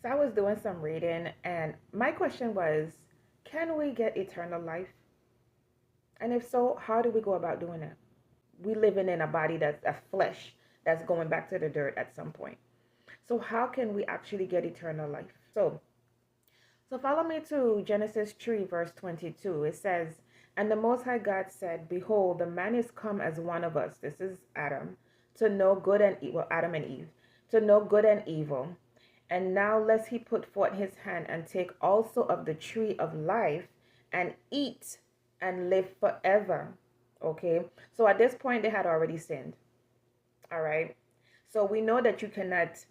So I was doing some reading, and my question was, can we get eternal life? And if so, how do we go about doing it? We living in a body that's a flesh that's going back to the dirt at some point. So how can we actually get eternal life? So follow me to Genesis 3, verse 22. It says, "And the Most High God said, Behold, the man is come as one of us," this is Adam, "to know good and evil," Adam and Eve, "to know good and evil. And now lest he put forth his hand and take also of the tree of life and eat and live forever." Okay, so at this point they had already sinned. All right, so we know that you cannot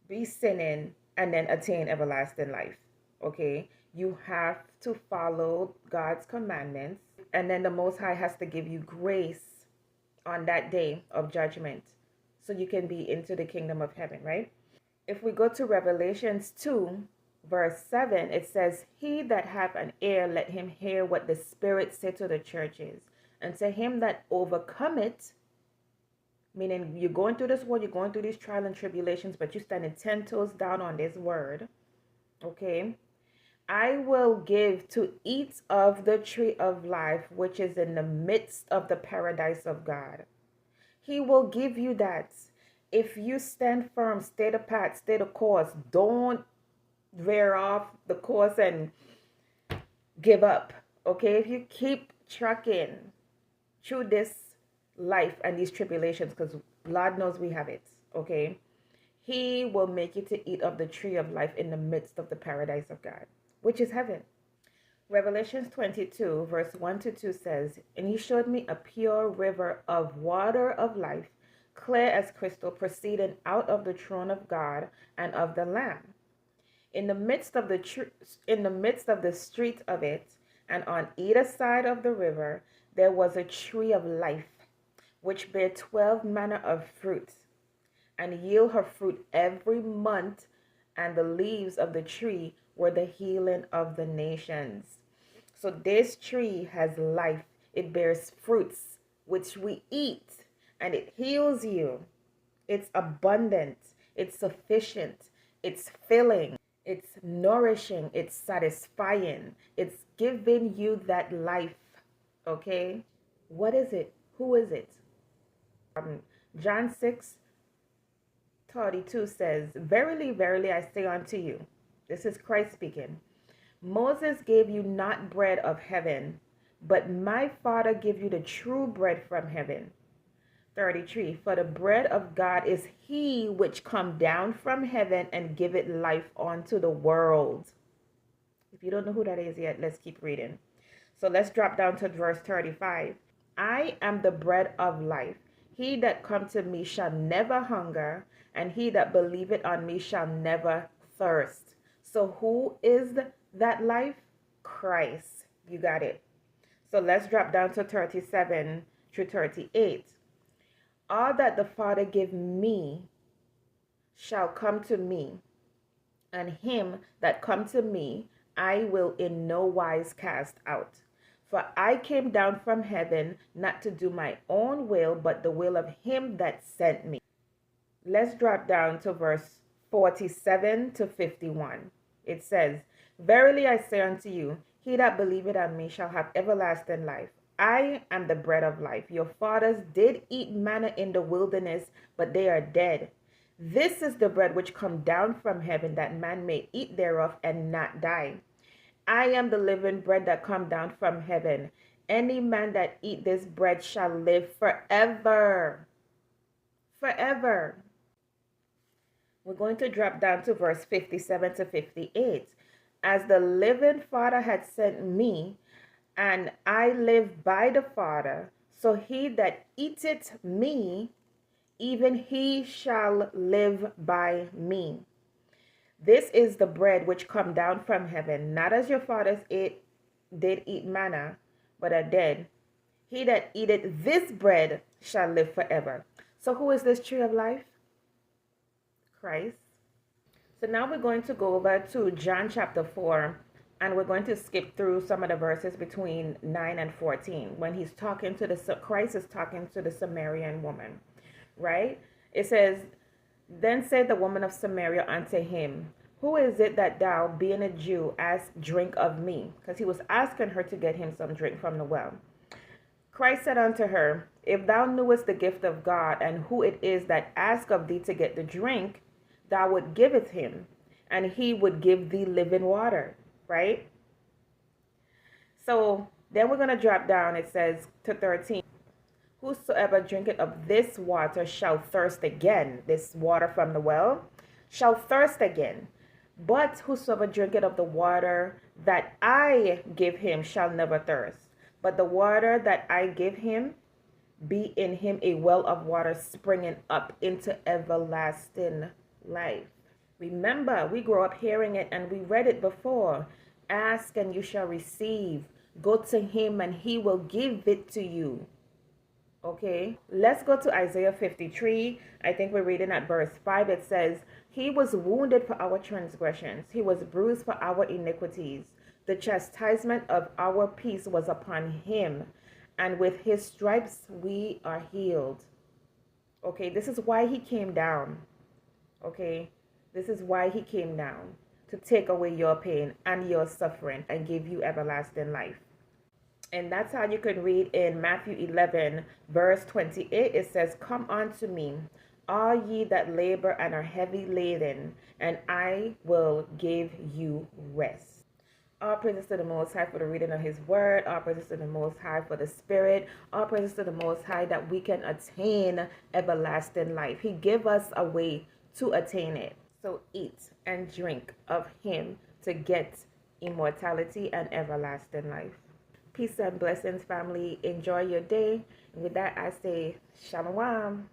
be sinning and then attain everlasting life. Okay, you have to follow God's commandments, and then the Most High has to give you grace on that day of judgment so you can be into the kingdom of heaven, right? If we go to Revelations 2, verse 7, it says, "He that hath an ear, let him hear what the Spirit said to the churches. And to him that overcometh," meaning you're going through this world, you're going through these trials and tribulations, but you're standing 10 toes down on this word, okay? "I will give to eat of the tree of life, which is in the midst of the paradise of God." He will give you that. If you stand firm, stay the path, stay the course, don't veer off the course and give up, okay? If you keep trucking through this life and these tribulations, because Lord knows we have it, okay? He will make you to eat of the tree of life in the midst of the paradise of God, which is heaven. Revelations 22, verse 1 to 2 says, "And he showed me a pure river of water of life, clear as crystal, proceeding out of the throne of God and of the Lamb. In the midst of the street of it, and on either side of the river, there was a tree of life, which bare 12 manner of fruit, and yield her fruit every month, and the leaves of the tree were the healing of the nations." So this tree has life. It bears fruits, which we eat, and it heals you. It's abundant. It's sufficient. It's filling. It's nourishing. It's satisfying. It's giving you that life. Okay? What is it? Who is it? John 6:32 says, "Verily, verily, I say unto you," this is Christ speaking, "Moses gave you not bread of heaven, but my Father give you the true bread from heaven." 33, "For the bread of God is he which come down from heaven and giveth life unto the world." If you don't know who that is yet, let's keep reading. So let's drop down to verse 35. "I am the bread of life. He that come to me shall never hunger, and he that believeth on me shall never thirst." So who is that life? Christ. You got it. So let's drop down to 37 through 38. "All that the Father give me shall come to me, and him that come to me I will in no wise cast out. For I came down from heaven not to do my own will, but the will of him that sent me." Let's drop down to verse 47 to 51. It says, "Verily I say unto you, he that believeth on me shall have everlasting life. I am the bread of life. Your fathers did eat manna in the wilderness, but they are dead. This is the bread which come down from heaven, that man may eat thereof and not die. I am the living bread that come down from heaven. Any man that eat this bread shall live forever." Forever. We're going to drop down to verse 57 to 58. "As the living Father had sent me, and I live by the Father, so he that eateth me, even he shall live by me. This is the bread which come down from heaven, not as your fathers did eat manna, but are dead. He that eateth this bread shall live forever." So who is this tree of life? Christ. So now we're going to go over to John chapter 4, and we're going to skip through some of the verses between 9 and 14 when he's talking to Christ is talking to the Samaritan woman, right? It says, "Then said the woman of Samaria unto him, Who is it that thou, being a Jew, ask drink of me? Because he was asking her to get him some drink from the well. Christ said unto her, if thou knewest the gift of God, and who it is that ask of thee to get the drink, thou would give it him, and he would give thee living water, right? So then we're going to drop down. It says to 13, whosoever drinketh of this water shall thirst again. This water from the well shall thirst again. But whosoever drinketh of the water that I give him shall never thirst. But the water that I give him be in him a well of water springing up into everlasting life. Remember, we grew up hearing it and we read it before. Ask and you shall receive. Go to him and he will give it to you. Okay, let's go to Isaiah 53. I think we're reading at verse 5. It says, he was wounded for our transgressions. He was bruised for our iniquities. The chastisement of our peace was upon him, and with his stripes we are healed. Okay, this is why he came down. Okay, this is why he came down, to take away your pain and your suffering and give you everlasting life. And that's how you can read in Matthew 11, verse 28. It says, come unto me, all ye that labor and are heavy laden, and I will give you rest. All praises to the Most High for the reading of his word. All praises to the Most High for the Spirit. All praises to the Most High that we can attain everlasting life. He gave us a way to attain it. So eat and drink of him to get immortality and everlasting life. Peace and blessings, family. Enjoy your day. And with that, I say shalom.